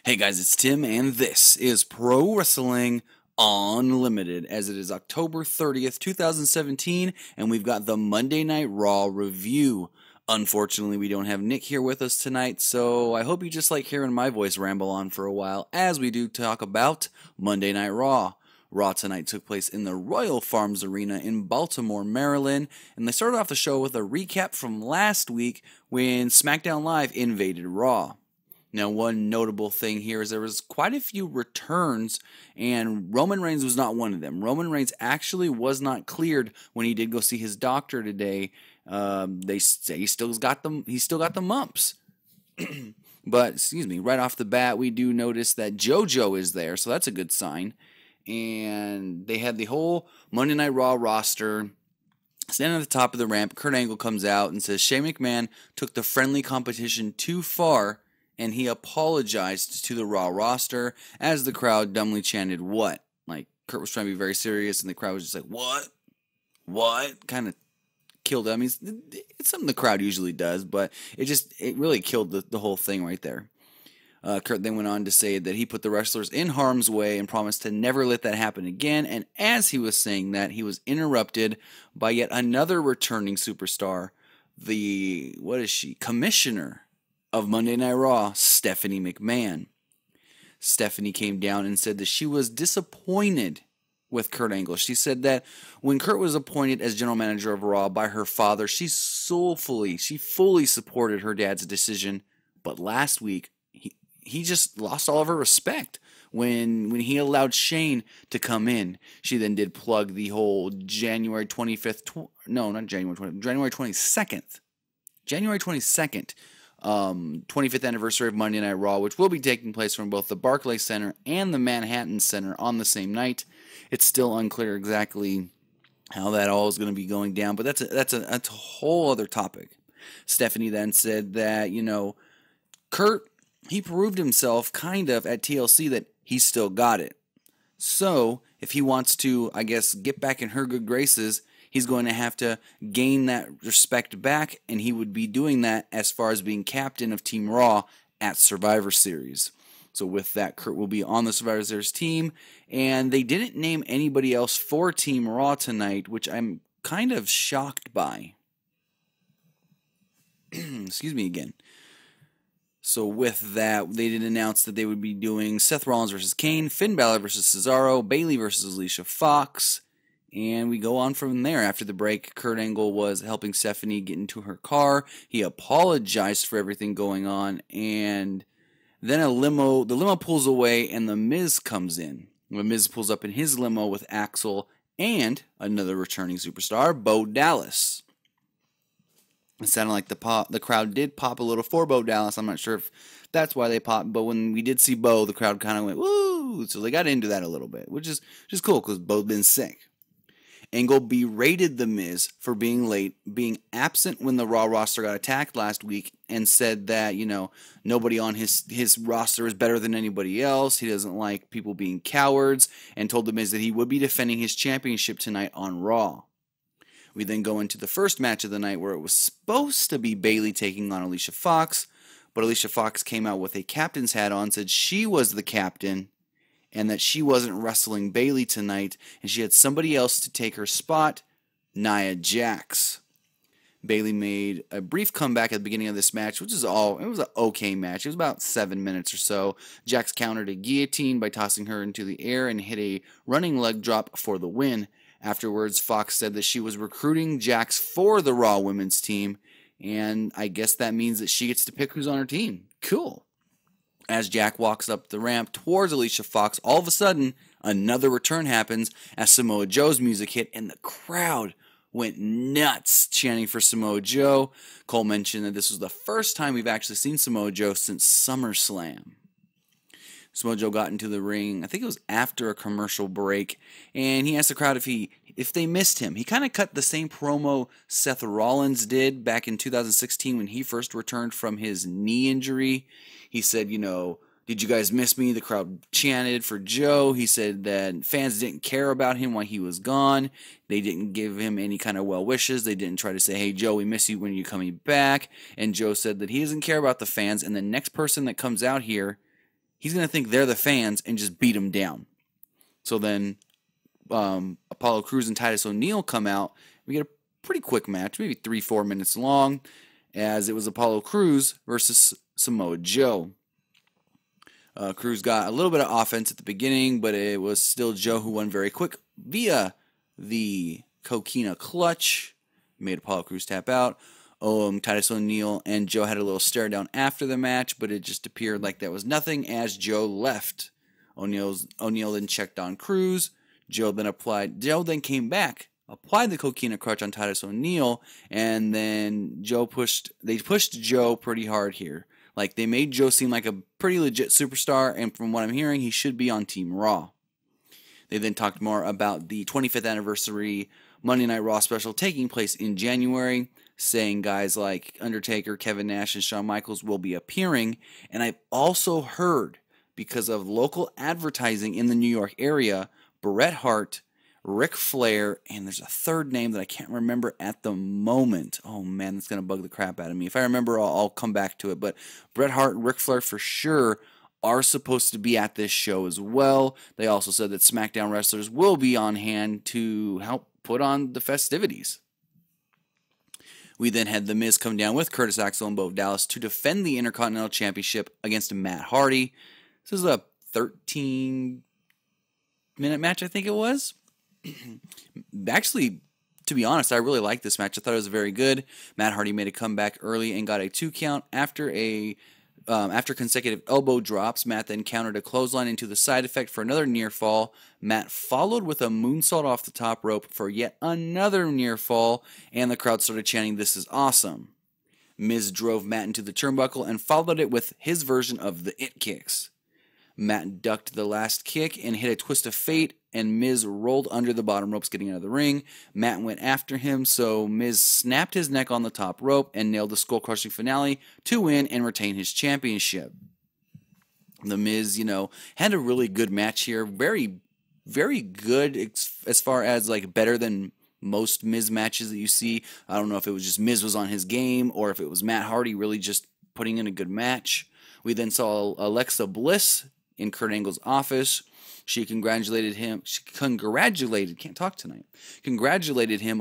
Hey guys, it's Tim, and this is Pro Wrestling Unlimited, as it is October 30th, 2017, and we've got the Monday Night Raw review. Unfortunately, we don't have Nick here with us tonight, so I hope you just like hearing my voice ramble on for a while as we do talk about Monday Night Raw. Raw tonight took place in the Royal Farms Arena in Baltimore, Maryland, and they started off the show with a recap from last week when SmackDown Live invaded Raw. Now, one notable thing here is there was quite a few returns, and Roman Reigns was not one of them. Roman Reigns actually was not cleared when he did go see his doctor today. They say he still got the mumps. But right off the bat, we do notice that JoJo is there, so that's a good sign. And they had the whole Monday Night Raw roster standing at the top of the ramp. Kurt Angle comes out and says Shane McMahon took the friendly competition too far, and he apologized to the Raw roster as the crowd dumbly chanted, "What?" Like, Kurt was trying to be very serious, and the crowd was just like, "What? What?" Kind of killed it. I mean, it's something the crowd usually does, but it really killed the whole thing right there. Kurt then went on to say that he put the wrestlers in harm's way and promised to never let that happen again, and as he was saying that, he was interrupted by yet another returning superstar, commissioner of Monday Night Raw, Stephanie McMahon. Stephanie came down and said that she was disappointed with Kurt Angle. She said that when Kurt was appointed as general manager of Raw by her father, she fully supported her dad's decision, but last week he just lost all of her respect when he allowed Shane to come in. She then did plug the whole January 22nd, January 22nd 25th anniversary of Monday Night Raw, which will be taking place from both the Barclays Center and the Manhattan Center on the same night. It's still unclear exactly how that all is going to be going down, but that's a whole other topic. Stephanie then said that, Kurt, he proved himself kind of at TLC that he still got it. So if he wants to, I guess, get back in her good graces, he's going to have to gain that respect back, and he would be doing that as far as being captain of Team Raw at Survivor Series. So with that, Kurt will be on the Survivor Series team, and they didn't name anybody else for Team Raw tonight, which I'm kind of shocked by. Excuse me again. So with that, they did announce that they would be doing Seth Rollins versus Kane, Finn Balor versus Cesaro, Bayley versus Alicia Fox. And we go on from there. After the break, Kurt Angle was helping Stephanie get into her car. He apologized for everything going on, and then the limo pulls away, and The Miz comes in. The Miz pulls up in his limo with Axel and another returning superstar, Bo Dallas. It sounded like the crowd did pop a little for Bo Dallas. I'm not sure if that's why they popped, but when we did see Bo, the crowd kind of went, woo! So they got into that a little bit, which is just cool because Bo's been sick. Angle berated The Miz for being late, being absent when the Raw roster got attacked last week, and said that, nobody on his roster is better than anybody else. He doesn't like people being cowards, and told The Miz that he would be defending his championship tonight on Raw. We then go into the first match of the night where it was supposed to be Bayley taking on Alicia Fox, but Alicia Fox came out with a captain's hat on, said she was the captain, and that she wasn't wrestling Bayley tonight, and she had somebody else to take her spot, Nia Jax. Bayley made a brief comeback at the beginning of this match, it was an okay match. It was about 7 minutes or so. Jax countered a guillotine by tossing her into the air and hit a running leg drop for the win. Afterwards, Fox said that she was recruiting Jax for the Raw women's team, and I guess that means that she gets to pick who's on her team. Cool. As Jack walks up the ramp towards Alicia Fox, all of a sudden, another return happens as Samoa Joe's music hit, and the crowd went nuts chanting for Samoa Joe. Cole mentioned that this was the first time we've actually seen Samoa Joe since SummerSlam. Samoa Joe got into the ring, I think it was after a commercial break, and he asked the crowd if they missed him. He kind of cut the same promo Seth Rollins did back in 2016 when he first returned from his knee injury. He said, did you guys miss me? The crowd chanted for Joe. He said that fans didn't care about him while he was gone. They didn't give him any kind of well wishes. They didn't try to say, hey, Joe, we miss you when you're coming back. And Joe said that he doesn't care about the fans, and the next person that comes out here he's going to think they're the fans and just beat them down. So then Apollo Crews and Titus O'Neil come out. We get a pretty quick match, maybe 3-4 minutes long, as it was Apollo Crews versus Samoa Joe. Crews got a little bit of offense at the beginning, but it was still Joe who won very quick via the Coquina clutch. Made Apollo Crews tap out. Titus O'Neil and Joe had a little stare down after the match, but it just appeared like that was nothing as Joe left. O'Neil then checked on Crews. Joe then came back, applied the Coquina crutch on Titus O'Neil, and then they pushed Joe pretty hard here. Like, they made Joe seem like a pretty legit superstar, and from what I'm hearing, he should be on Team Raw. They then talked more about the 25th anniversary Monday Night Raw special taking place in January, saying guys like Undertaker, Kevin Nash, and Shawn Michaels will be appearing. And I've also heard, because of local advertising in the New York area, Bret Hart, Ric Flair, and there's a third name that I can't remember at the moment. Oh man, that's going to bug the crap out of me. If I remember, I'll come back to it. But Bret Hart and Ric Flair for sure are supposed to be at this show as well. They also said that SmackDown wrestlers will be on hand to help put on the festivities. We then had The Miz come down with Curtis Axel and Bo Dallas to defend the Intercontinental Championship against Matt Hardy. This is a 13-minute match, I think it was. Actually, to be honest, I really liked this match. I thought it was very good. Matt Hardy made a comeback early and got a 2 count after consecutive elbow drops. Matt then countered a clothesline into the side effect for another near fall. Matt followed with a moonsault off the top rope for yet another near fall, and the crowd started chanting, "This is awesome." Miz drove Matt into the turnbuckle and followed it with his version of the It Kicks. Matt ducked the last kick and hit a twist of fate, and Miz rolled under the bottom ropes getting out of the ring. Matt went after him, so Miz snapped his neck on the top rope and nailed the skull-crushing finale to win and retain his championship. The Miz, had a really good match here. Very, very good as far as, better than most Miz matches that you see. I don't know if it was just Miz was on his game or if it was Matt Hardy really just putting in a good match. We then saw Alexa Bliss in Kurt Angle's office. She congratulated him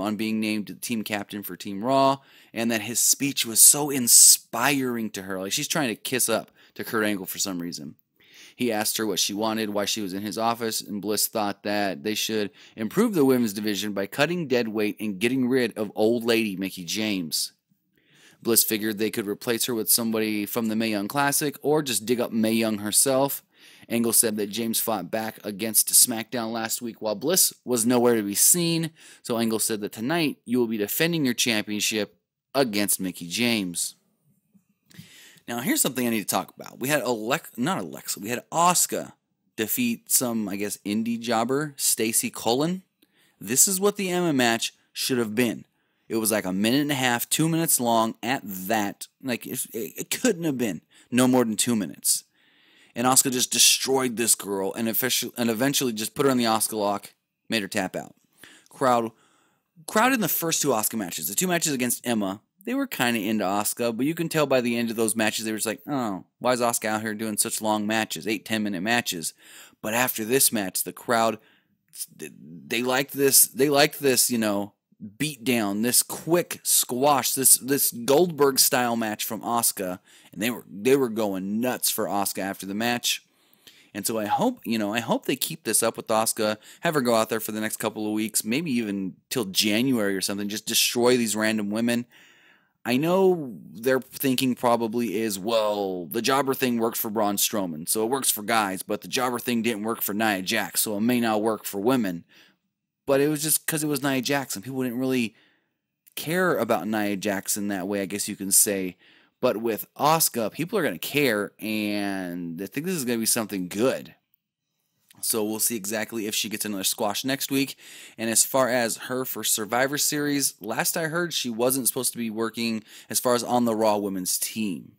on being named team captain for Team Raw, and that his speech was so inspiring to her. Like, she's trying to kiss up to Kurt Angle for some reason. He asked her what she wanted, why she was in his office, and Bliss thought that they should improve the women's division by cutting dead weight and getting rid of old lady Mickie James. Bliss figured they could replace her with somebody from the Mae Young Classic or just dig up Mae Young herself. Angle said that James fought back against SmackDown last week while Bliss was nowhere to be seen. So Angle said that tonight you will be defending your championship against Mickie James. Now here's something I need to talk about. We had we had Asuka defeat some, indie jobber, Stacy Cullen. This is what the Emma match should have been. It was like a minute and a half, 2 minutes long at that. It couldn't have been no more than 2 minutes. And Asuka just destroyed this girl and eventually just put her on the Asuka lock, made her tap out. Crowd in the first 2 Asuka matches, the 2 matches against Emma, they were kind of into Asuka, but you can tell by the end of those matches, they were just like, oh, why is Asuka out here doing such long matches, 8-10 minute matches? But after this match, the crowd, they liked this, beat down, this quick squash, this Goldberg style match from Asuka, and they were going nuts for Asuka after the match. And so I hope they keep this up with Asuka, have her go out there for the next couple of weeks, maybe even till January or something, just destroy these random women. I know their thinking probably is, well, the jobber thing works for Braun Strowman, so it works for guys, but the jobber thing didn't work for Nia Jax, so it may not work for women. But it was just because it was Nia Jax, and people didn't really care about Nia Jax in that way, I guess you can say. But with Asuka, people are going to care, and I think this is going to be something good. So we'll see exactly if she gets another squash next week. And as far as her for Survivor Series, last I heard she wasn't supposed to be working as far as on the Raw women's team.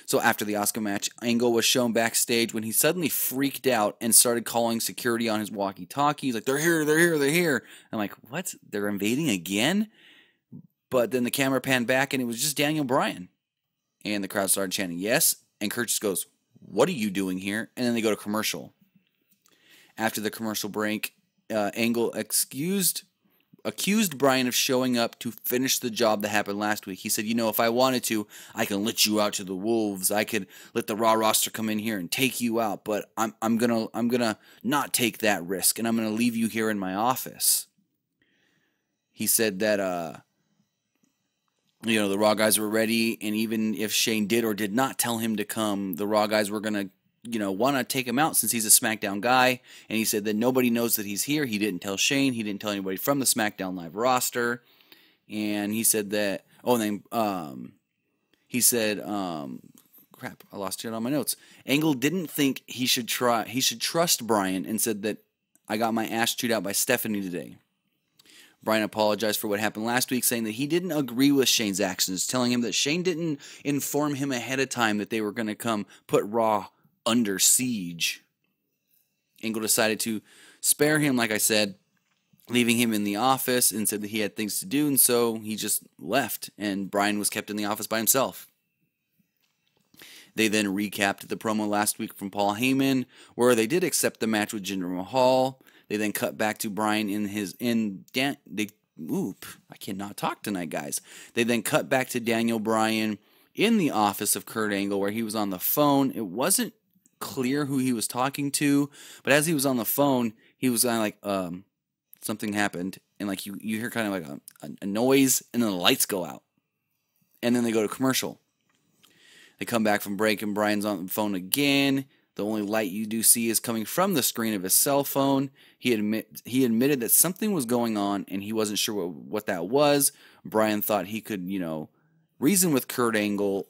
So after the Asuka match, Angle was shown backstage when he suddenly freaked out and started calling security on his walkie-talkie. He's like, they're here, they're here, they're here. I'm like, what? They're invading again? But then the camera panned back and it was just Daniel Bryan. And the crowd started chanting, yes. And Kurt just goes, what are you doing here? And then they go to commercial. After the commercial break, Angle accused Bryan of showing up to finish the job that happened last week. He said, if I wanted to, I can let you out to the wolves. I could let the Raw roster come in here and take you out, but I'm gonna not take that risk, and I'm gonna leave you here in my office. He said that the Raw guys were ready, and even if Shane did or did not tell him to come, the Raw guys were gonna want to take him out since he's a SmackDown guy. And he said that nobody knows that he's here. He didn't tell Shane. He didn't tell anybody from the SmackDown Live roster. And he said that, crap, I lost it on my notes. Angle didn't think he should trust Bryan, and said that I got my ass chewed out by Stephanie today. Bryan apologized for what happened last week, saying that he didn't agree with Shane's actions, telling him that Shane didn't inform him ahead of time that they were going to come put Raw under siege. Angle decided to spare him, like I said, leaving him in the office, and said that he had things to do, and so he just left, and Bryan was kept in the office by himself. They then recapped the promo last week from Paul Heyman, where they did accept the match with Jinder Mahal. They then cut back to Bryan I cannot talk tonight, guys. They then cut back to Daniel Bryan in the office of Kurt Angle, where he was on the phone. It wasn't clear who he was talking to, but as he was on the phone, he was kind of like, something happened, and like you hear kind of like a noise, and then the lights go out, and then they go to commercial. They come back from break, and Bryan's on the phone again. The only light you do see is coming from the screen of his cell phone. He admitted that something was going on, and he wasn't sure what that was. Bryan thought he could, reason with Kurt Angle,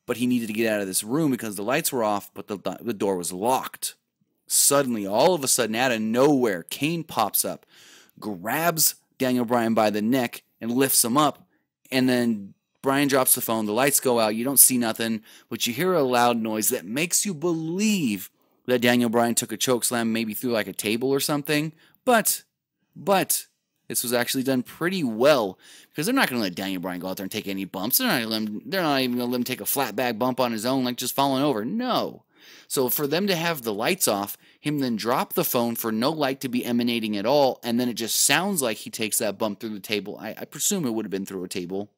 but he needed to get out of this room because the lights were off, but the door was locked. Suddenly, all of a sudden, out of nowhere, Kane pops up, grabs Daniel Bryan by the neck, and lifts him up, and then Bryan drops the phone, the lights go out, you don't see nothing, but you hear a loud noise that makes you believe that Daniel Bryan took a chokeslam, maybe through like a table or something, but this was actually done pretty well, because they're not going to let Daniel Bryan go out there and take any bumps. They're not even going to let him take a flat bag bump on his own, like just falling over. No. So for them to have the lights off, him then drop the phone for no light to be emanating at all, and then it just sounds like he takes that bump through the table. I presume it would have been through a table.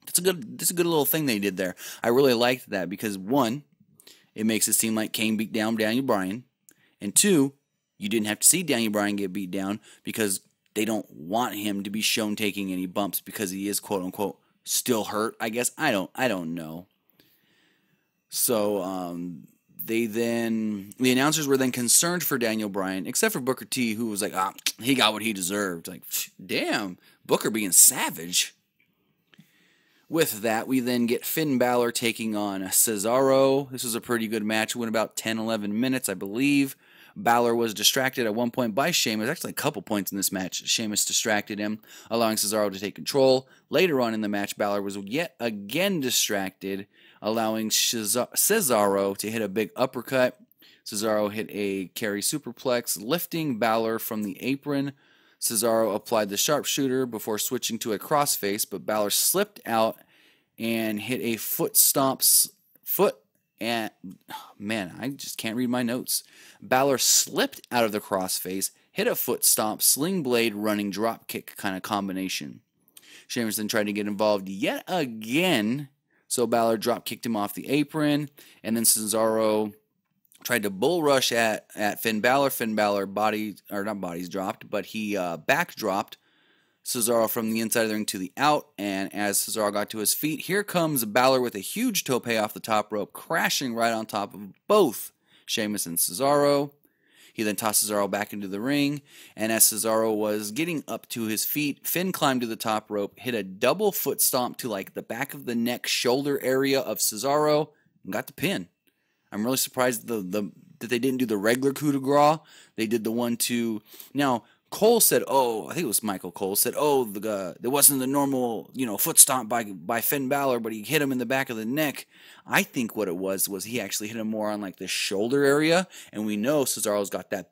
That's a good little thing they did there. I really liked that because, one, it makes it seem like Kane beat down Daniel Bryan, and two, you didn't have to see Daniel Bryan get beat down because they don't want him to be shown taking any bumps because he is, quote unquote, still hurt. I guess I don't know. So the announcers were then concerned for Daniel Bryan, except for Booker T, who was like, he got what he deserved. Like, damn, Booker being savage. With that, we then get Finn Balor taking on Cesaro. This was a pretty good match. It went about 10-11 minutes, I believe. Balor was distracted at one point by Sheamus. Actually, a couple points in this match. Sheamus distracted him, allowing Cesaro to take control. Later on in the match, Balor was yet again distracted, allowing Cesaro to hit a big uppercut. Cesaro hit a carry superplex, lifting Balor from the apron. Cesaro applied the sharpshooter before switching to a crossface, but Balor slipped out and hit a I just can't read my notes. Balor slipped out of the crossface, hit a foot stomp, sling blade, running drop kick kind of combination. Sheamus then tried to get involved yet again, so Balor drop kicked him off the apron, and then Cesaro tried to bull rush at Finn Balor. Finn Balor dropped, but he backdropped Cesaro from the inside of the ring to the out, and as Cesaro got to his feet, here comes Balor with a huge tope off the top rope, crashing right on top of both Sheamus and Cesaro. He then tossed Cesaro back into the ring, and as Cesaro was getting up to his feet, Finn climbed to the top rope, hit a double foot stomp to like the back of the neck, shoulder area of Cesaro, and got the pin. I'm really surprised that they didn't do the regular coup de grace. They did the 1-2. Now, Cole said, I think it was Michael Cole said, there wasn't the normal, foot stomp by Finn Balor, but he hit him in the back of the neck. I think what it was he actually hit him more on like the shoulder area, and we know Cesaro's got that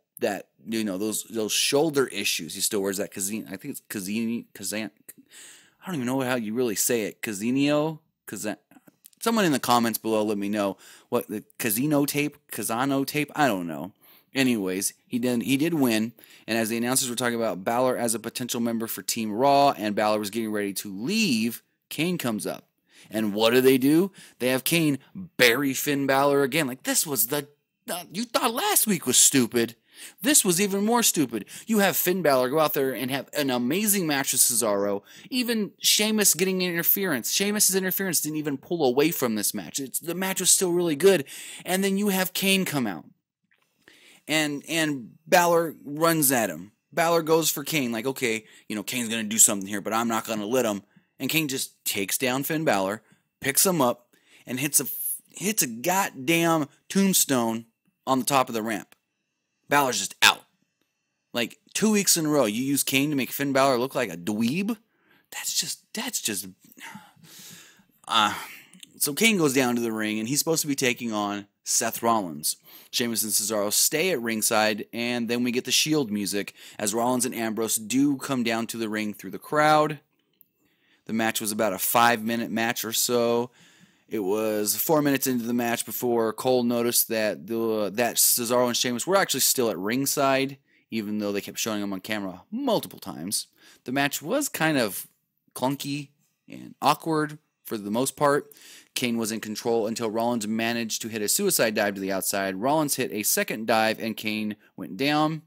those shoulder issues. He still wears that Kazan. I think it's Kazan. I don't even know how you really say it. Kazanio. Kazan. Someone in the comments below let me know what the Kazano tape, I don't know. Anyways, he did win, and as the announcers were talking about Balor as a potential member for Team Raw, and Balor was getting ready to leave, Kane comes up. And what do? They have Kane bury Finn Balor again. Like, this was you thought last week was stupid. This was even more stupid. You have Finn Balor go out there and have an amazing match with Cesaro. Even Sheamus getting interference. Sheamus' interference didn't even pull away from this match. The match was still really good. And then you have Kane come out. And Balor runs at him. Balor goes for Kane. Like, okay, Kane's going to do something here, but I'm not going to let him. And Kane just takes down Finn Balor, picks him up, and hits a goddamn tombstone on the top of the ramp. Balor's just out. Like, 2 weeks in a row, you use Kane to make Finn Balor look like a dweeb? That's just... So Kane goes down to the ring, and he's supposed to be taking on Seth Rollins. Sheamus and Cesaro stay at ringside, and then we get the Shield music as Rollins and Ambrose do come down to the ring through the crowd. The match was about a 5-minute match or so. It was 4 minutes into the match before Cole noticed that Cesaro and Sheamus were actually still at ringside, even though they kept showing them on camera multiple times. The match was kind of clunky and awkward for the most part. Kane was in control until Rollins managed to hit a suicide dive to the outside. Rollins hit a second dive and Kane went down.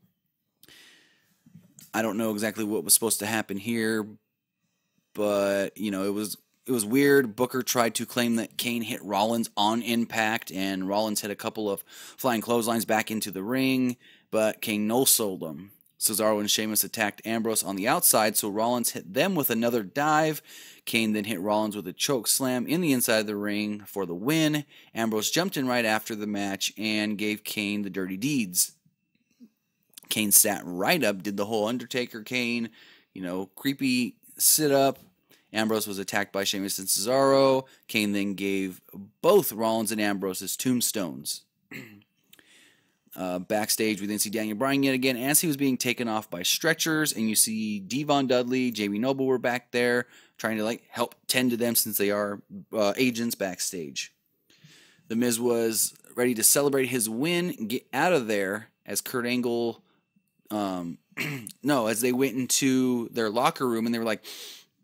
I don't know exactly what was supposed to happen here, but it was weird. Booker tried to claim that Kane hit Rollins on impact, and Rollins hit a couple of flying clotheslines back into the ring, but Kane no-sold them. Cesaro and Sheamus attacked Ambrose on the outside, so Rollins hit them with another dive. Kane then hit Rollins with a choke slam in the inside of the ring for the win. Ambrose jumped in right after the match and gave Kane the dirty deeds. Kane sat right up, did the whole Undertaker Kane, creepy sit-up. Ambrose was attacked by Sheamus and Cesaro. Kane then gave both Rollins and Ambrose his tombstones. Backstage, we then see Daniel Bryan yet again as he was being taken off by stretchers, and you see Devon Dudley, JB Noble were back there trying to help tend to them since they are agents backstage. The Miz was ready to celebrate his win and get out of there as Kurt Angle, as they went into their locker room and they were like,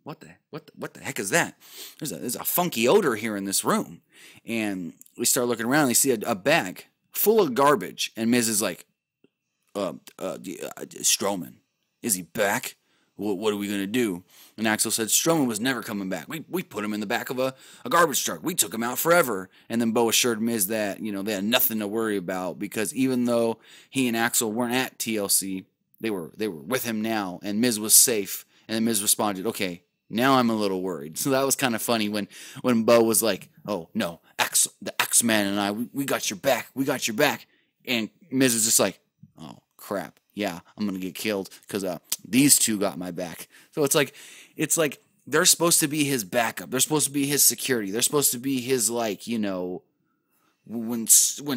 What the heck is that? There's a funky odor here in this room. And we start looking around and they see a bag full of garbage. And Miz is like, Strowman, is he back? What are we going to do? And Axel said Strowman was never coming back. We put him in the back of a garbage truck. We took him out forever. And then Bo assured Miz that, they had nothing to worry about because even though he and Axel weren't at TLC, they were with him now. And Miz was safe. And then Miz responded, okay, now I'm a little worried. So that was kind of funny when Bo was like, oh, no, the X-Man and I, we got your back. We got your back. And Miz was just like, oh, crap. Yeah, I'm going to get killed because these two got my back. So it's like they're supposed to be his backup. They're supposed to be his security. They're supposed to be his, when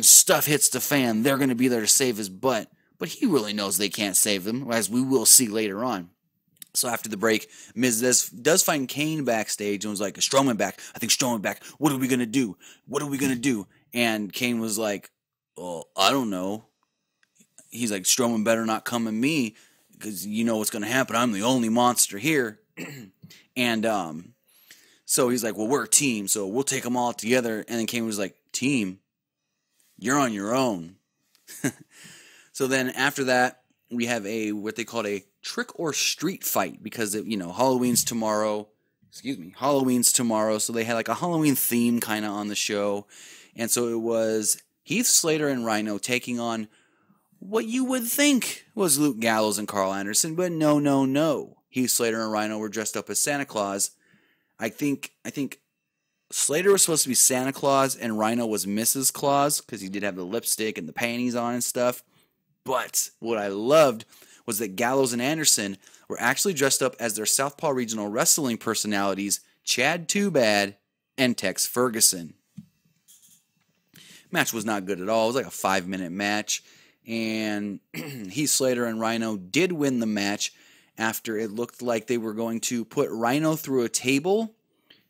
stuff hits the fan, they're going to be there to save his butt. But he really knows they can't save him, as we will see later on. So after the break, Miz does find Kane backstage and was like, Strowman back. I think Strowman back. What are we going to do? What are we going to do? And Kane was like, well, I don't know. He's like, Strowman better not come at me because you know what's going to happen. I'm the only monster here. And so he's like, well, we're a team, so we'll take them all together. And then Kane was like, team? You're on your own. So then after that, we have what they called a trick or street fight because, Halloween's tomorrow. Halloween's tomorrow. So they had like a Halloween theme kind of on the show. And so it was Heath Slater and Rhino taking on what you would think was Luke Gallows and Carl Anderson, but no. Heath Slater and Rhino were dressed up as Santa Claus. I think Slater was supposed to be Santa Claus and Rhino was Mrs. Claus because he did have the lipstick and the panties on and stuff. But what I loved was that Gallows and Anderson were actually dressed up as their Southpaw Regional Wrestling personalities, Chad Too Bad and Tex Ferguson. Match was not good at all. It was like a 5-minute match. And Heath Slater and Rhino did win the match after it looked like they were going to put Rhino through a table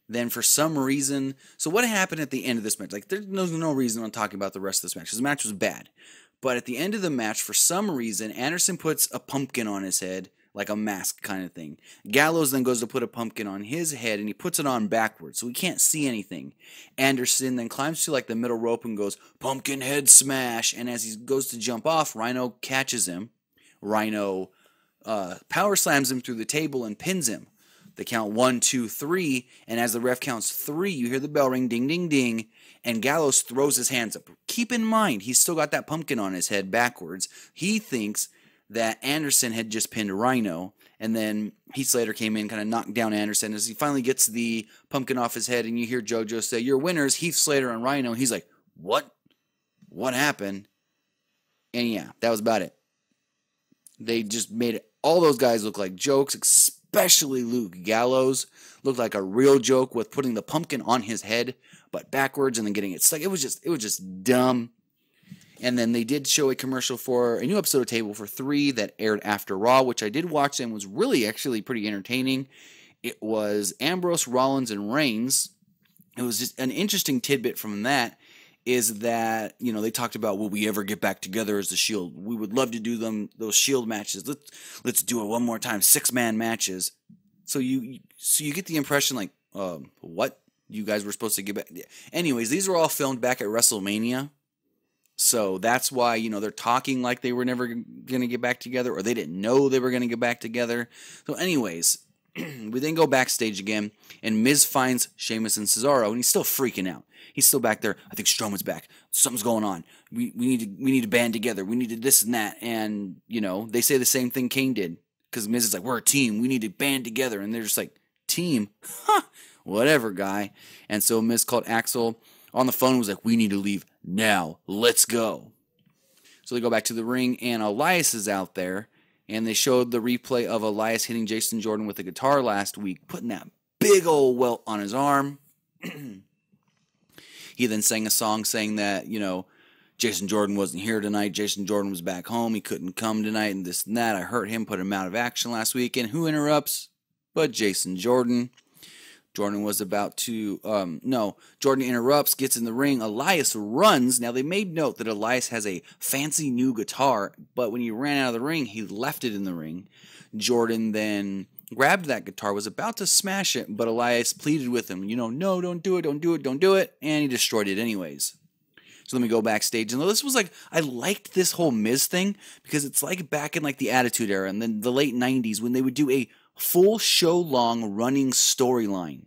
Then for some reason, so what happened at the end of this match? Like there's no reason I'm talking about the rest of this match because the match was bad. But at the end of the match, for some reason, Anderson puts a pumpkin on his head, like a mask kind of thing. Gallows then goes to put a pumpkin on his head, and he puts it on backwards, so he can't see anything. Anderson then climbs to like the middle rope and goes, pumpkin head smash. And as he goes to jump off, Rhino catches him. Rhino power slams him through the table and pins him. They count 1, 2, 3, and as the ref counts 3, you hear the bell ring, ding, ding, ding, and Gallows throws his hands up. Keep in mind, he's still got that pumpkin on his head backwards. He thinks that Anderson had just pinned Rhino, and then Heath Slater came in, kind of knocked down Anderson. As he finally gets the pumpkin off his head, and you hear JoJo say, your winners, Heath Slater and Rhino, and he's like, what? What happened? And yeah, that was about it. They just made all those guys look like jokes, especially Luke Gallows. Looked like a real joke with putting the pumpkin on his head, but backwards and then getting it stuck. It was just dumb. And then they did show a commercial for a new episode of Table for 3 that aired after Raw, which I did watch and was really actually pretty entertaining. It was Ambrose, Rollins, and Reigns. It was just an interesting tidbit from that is that, you know, they talked about, will we ever get back together as the Shield? We would love to do those Shield matches. Let's do it one more time, 6-man matches. So you get the impression like, what? You guys were supposed to get back? Anyways, these were all filmed back at WrestleMania. So that's why, you know, they're talking like they were never going to get back together, or they didn't know they were going to get back together. So anyways, we then go backstage again, and Miz finds Sheamus and Cesaro, and he's still freaking out. He's still back there. I think Strowman's back. Something's going on. We need to band together. We need to this and that. And, you know, they say the same thing Kane did. Because Miz is like, we're a team. We need to band together. And they're just like, team? Huh, whatever, guy. And so Miz called Axel on the phone and was like, we need to leave now. Let's go. So they go back to the ring, and Elias is out there. And they showed the replay of Elias hitting Jason Jordan with a guitar last week, putting that big old welt on his arm. He then sang a song saying that, you know, Jason Jordan wasn't here tonight. Jason Jordan was back home. He couldn't come tonight and this and that. I hurt him, put him out of action last week. And who interrupts but Jason Jordan? Jordan was about to, Jordan interrupts, gets in the ring. Elias runs. Now, they made note that Elias has a fancy new guitar, but when he ran out of the ring, he left it in the ring. Jordan then grabbed that guitar, was about to smash it, but Elias pleaded with him, you know, no, don't do it, don't do it, don't do it, and he destroyed it anyways. So let me go backstage, and this was like, I liked this whole Miz thing, because it's like back in like the Attitude Era, and then the late 90s, when they would do a full show-long running storyline.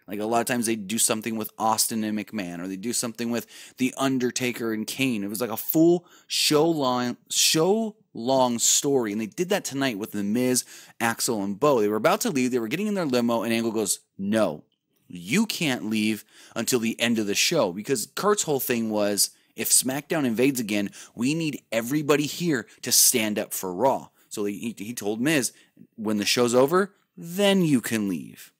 Like a lot of times they'd do something with Austin and McMahon, or they'd do something with The Undertaker and Kane. It was like a full show-long story, and they did that tonight with The Miz, Axel, and Bo. They were about to leave, they were getting in their limo, and Angle goes, no, you can't leave until the end of the show, because Kurt's whole thing was, if SmackDown invades again, we need everybody here to stand up for Raw. So he told Miz, when the show's over, then you can leave.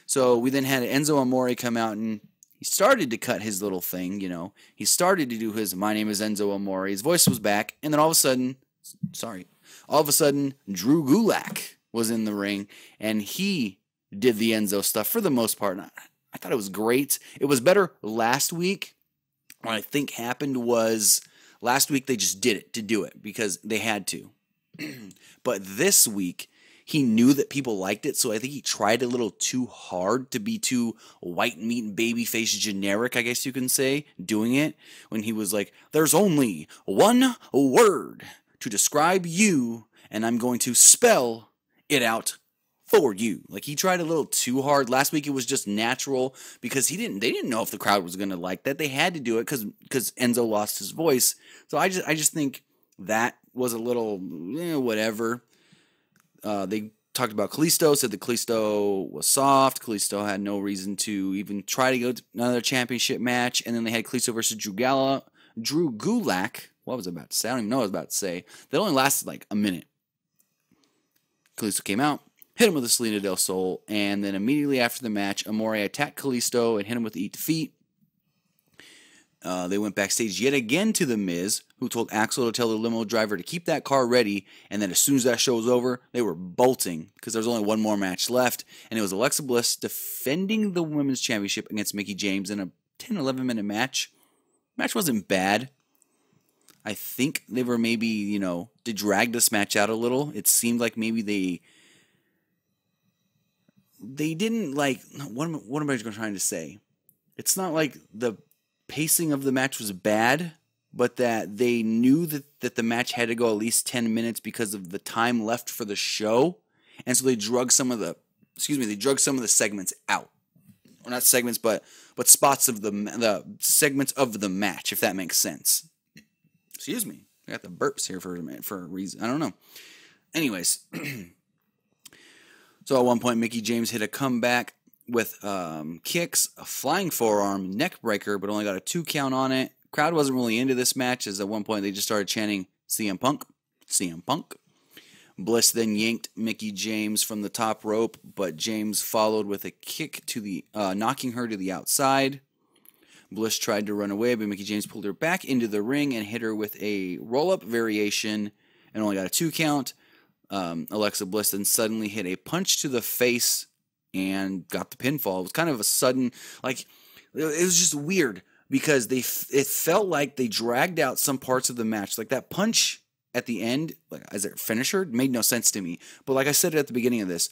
So we then had Enzo Amore come out, and he started to cut his little thing, you know. He started to do his, my name is Enzo Amore. His voice was back, and then all of a sudden, Drew Gulak was in the ring, and he did the Enzo stuff for the most part. And I thought it was great. It was better last week. What I think happened was last week they just did it to do it because they had to. But this week, he knew that people liked it, so I think he tried a little too hard to be too white meat and babyface generic, I guess you can say, doing it. When he was like, there's only one word to describe you, and I'm going to spell it out for you. Like, he tried a little too hard. Last week it was just natural because they didn't know if the crowd was going to like that. They had to do it because Enzo lost his voice. So I just think that was a little whatever. They talked about Kalisto, said that Kalisto was soft. Kalisto had no reason to even try to go to another championship match. And then they had Kalisto versus Drew Gulak. What was I about to say? I don't even know what I was about to say. That only lasted like a minute. Kalisto came out, hit him with a Selena Del Sol, and then immediately after the match, Amore attacked Kalisto and hit him with the Eat Defeat. They went backstage yet again to The Miz, who told Axel to tell the limo driver to keep that car ready, and then as soon as that show was over, they were bolting because there was only one more match left, and it was Alexa Bliss defending the Women's Championship against Mickie James in a 10-11 minute match. Match wasn't bad. I think they were maybe, they dragged this match out a little. It seemed like maybe they didn't what am I trying to say? It's not like the pacing of the match was bad, but that they knew that the match had to go at least 10 minutes because of the time left for the show, and so they drug some of the segments out, or not segments, but spots of the segments of the match, if that makes sense. Excuse me, I got the burps here for a reason. I don't know. Anyways, so at one point, Mickie James hit a comeback with kicks, a flying forearm, neck breaker, but only got a 2 count on it. Crowd wasn't really into this match, as at one point they just started chanting CM Punk, CM Punk. Bliss then yanked Mickie James from the top rope, but James followed with a kick to knocking her to the outside. Bliss tried to run away, but Mickie James pulled her back into the ring and hit her with a roll-up variation and only got a 2 count. Alexa Bliss then suddenly hit a punch to the face and got the pinfall. It was kind of a sudden, it was just weird because it felt like they dragged out some parts of the match. Like that punch at the end, as a finisher, made no sense to me. But like I said at the beginning of this,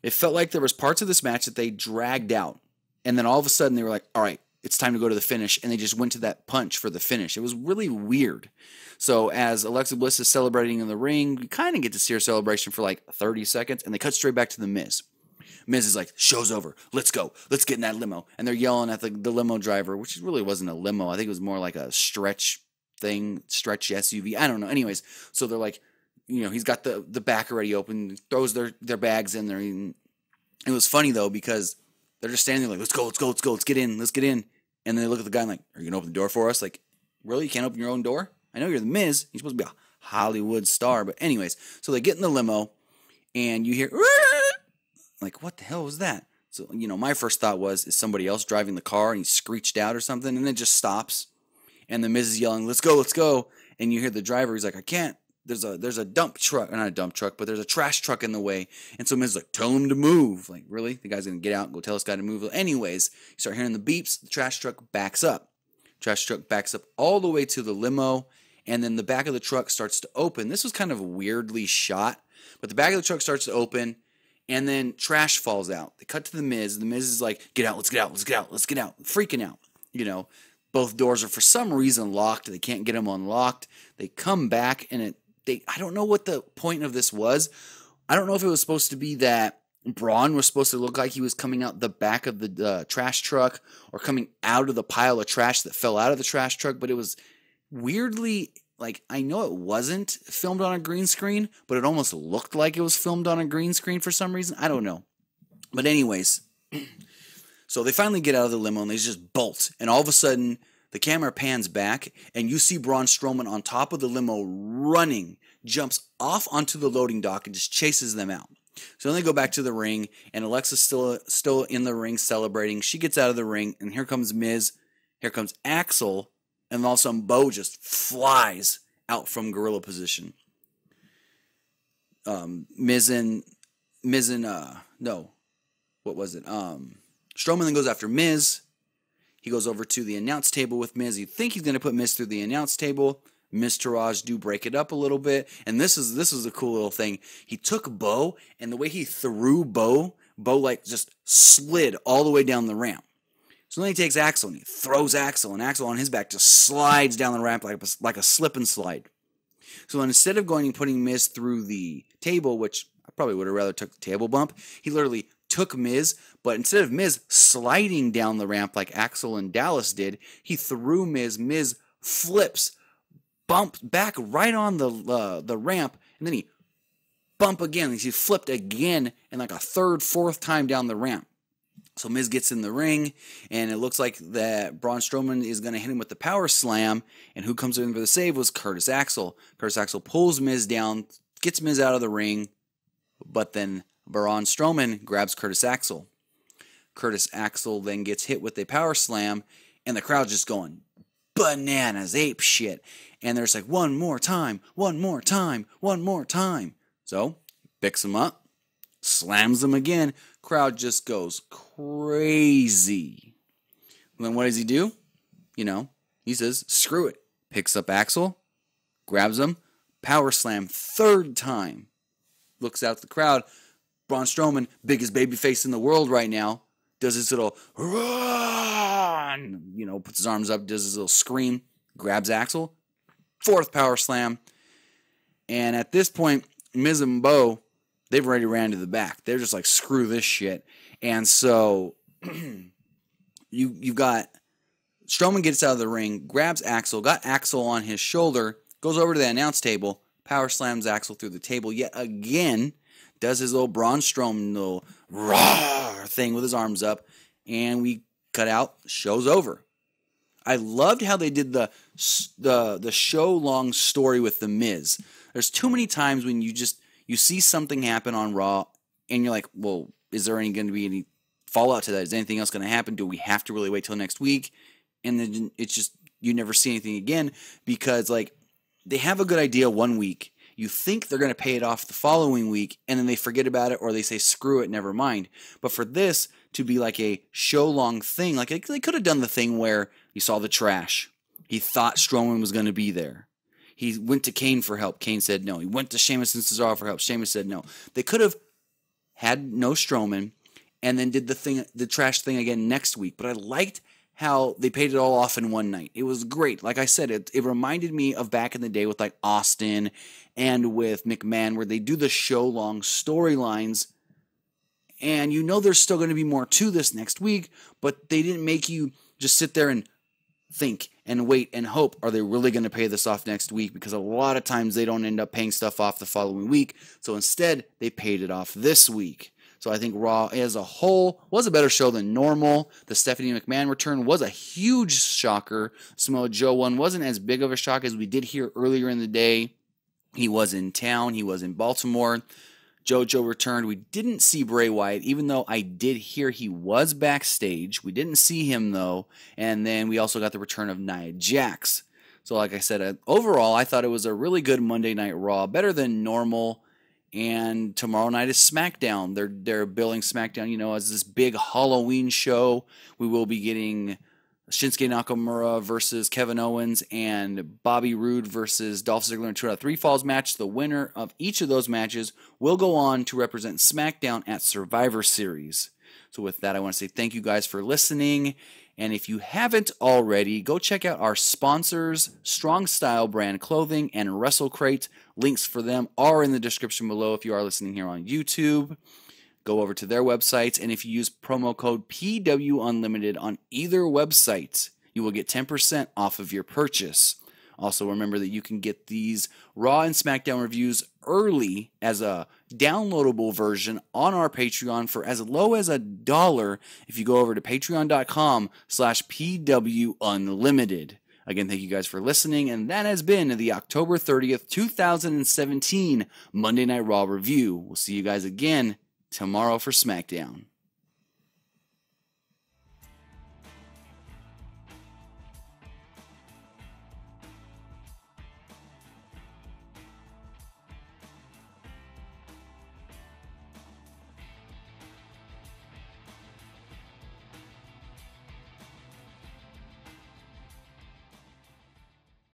it felt like there was parts of this match that they dragged out. And then all of a sudden they were like, all right, it's time to go to the finish. And they just went to that punch for the finish. It was really weird. So as Alexa Bliss is celebrating in the ring, you kind of get to see her celebration for 30 seconds. And they cut straight back to The Miz. Miz is like, show's over. Let's go. Let's get in that limo. And they're yelling at the limo driver, which really wasn't a limo. I think it was more like a stretch SUV. I don't know. Anyways, so they're like, he's got the back already open, throws their bags in there. And it was funny, though, because they're just standing there like, let's go, let's get in. And then they look at the guy and like, are you going to open the door for us? Like, really? You can't open your own door? I know you're The Miz. You're supposed to be a Hollywood star. But anyways, so they get in the limo and you hear, like, what the hell was that? So, my first thought was, is somebody else driving the car and he screeched out or something? And then it just stops. And the Miz is yelling, let's go. And you hear the driver, he's like, I can't. There's a dump truck, not a dump truck, but there's a trash truck in the way. And so Miz is like, tell him to move. Like, really? The guy's going to get out and go tell this guy to move. Anyways, you start hearing the beeps. The trash truck backs up. Trash truck backs up all the way to the limo. And then the back of the truck starts to open. This was kind of weirdly shot. But the back of the truck starts to open. And then trash falls out. They cut to The Miz. The Miz is like, get out, let's get out. Freaking out. Both doors are for some reason locked. They can't get them unlocked. They come back, and I don't know what the point of this was. I don't know if it was supposed to be that Braun was supposed to look like he was coming out the back of the trash truck or coming out of the pile of trash that fell out of the trash truck, but it was weirdly, I know it wasn't filmed on a green screen, but it almost looked like it was filmed on a green screen for some reason. I don't know. But anyways, so they finally get out of the limo and they just bolt. And all of a sudden, the camera pans back and you see Braun Strowman on top of the limo running, jumps off onto the loading dock and just chases them out. So then they go back to the ring and Alexa's still in the ring celebrating. She gets out of the ring and here comes Miz, here comes Axel, and all of a sudden Bo just flies out from gorilla position. Strowman then goes after Miz. He goes over to the announce table with Miz. You think he's going to put Miz through the announce table. Miz Taraj do break it up a little bit. And this is a cool little thing. He took Bo, and the way he threw Bo just slid all the way down the ramp. So then he takes Axel and he throws Axel, and Axel on his back just slides down the ramp like a slip and slide. So then instead of going and putting Miz through the table, which I probably would have rather took the table bump, he literally took Miz, but instead of Miz sliding down the ramp like Axel and Dallas did, he threw Miz. Miz flips, bumped back right on the ramp, and then he bumped again. He flipped again, and like a third, fourth time down the ramp. So Miz gets in the ring, and it looks like that Braun Strowman is going to hit him with the power slam, and who comes in for the save was Curtis Axel. Curtis Axel pulls Miz down, gets Miz out of the ring, but then Braun Strowman grabs Curtis Axel. Curtis Axel then gets hit with a power slam, and the crowd's just going bananas, ape shit. And there's like, one more time, one more time, one more time. So, picks him up, slams him again. Crowd just goes crazy. And then what does he do? You know, he says, screw it. Picks up Axel, grabs him, power slam, third time. Looks out at the crowd. Braun Strowman, biggest babyface in the world right now, does his little run, you know, puts his arms up, does his little scream, grabs Axel, fourth power slam. And at this point, Miz and Bo, they've already ran to the back. They're just like, screw this shit. And so you've got Strowman gets out of the ring, grabs Axel, got Axel on his shoulder, goes over to the announce table, power slams Axel through the table yet again, does his little Braun Strowman little roar thing with his arms up, and we cut out, show's over. I loved how they did the show-long story with The Miz. There's too many times when you see something happen on Raw, and you're like, well, is there going to be any fallout to that? Is anything else going to happen? Do we have to really wait till next week? And then it's just, you never see anything again, because like, they have a good idea one week. You think they're going to pay it off the following week, and then they forget about it, or they say, screw it, never mind. But for this to be like a show-long thing, like they could have done the thing where you saw the trash. He thought Strowman was going to be there. He went to Kane for help. Kane said no. He went to Sheamus and Cesaro for help. Sheamus said no. They could have had no Strowman, and then did the trash thing again next week. But I liked how they paid it all off in one night. It was great. Like I said, it reminded me of back in the day with like Austin and with McMahon, where they do the show-long storylines, and you know there's still going to be more to this next week, but they didn't make you just sit there and think and wait and hope, are they really going to pay this off next week? Because a lot of times they don't end up paying stuff off the following week, so instead they paid it off this week. So I think Raw as a whole was a better show than normal. The Stephanie McMahon return was a huge shocker. Samoa Joe one wasn't as big of a shock as we did hear earlier in the day. He was in town. He was in Baltimore. JoJo returned. We didn't see Bray Wyatt, even though I did hear he was backstage. We didn't see him, though. And then we also got the return of Nia Jax. So like I said, overall, I thought it was a really good Monday Night Raw, better than normal. And tomorrow night is SmackDown. They're billing SmackDown, you know, as this big Halloween show. We will be getting Shinsuke Nakamura versus Kevin Owens and Bobby Roode versus Dolph Ziggler in 2 out of 3 Falls match. The winner of each of those matches will go on to represent SmackDown at Survivor Series. So with that, I want to say thank you guys for listening. And if you haven't already, go check out our sponsors, Strong Style Brand Clothing and WrestleCrate. Links for them are in the description below if you are listening here on YouTube. Go over to their websites, and if you use promo code PWUnlimited on either website, you will get 10% off of your purchase. Also, remember that you can get these Raw and SmackDown reviews early as a downloadable version on our Patreon for as low as $1 if you go over to patreon.com/PWUnlimited. Again, thank you guys for listening, and that has been the October 30th, 2017 Monday Night Raw review. We'll see you guys again tomorrow for SmackDown.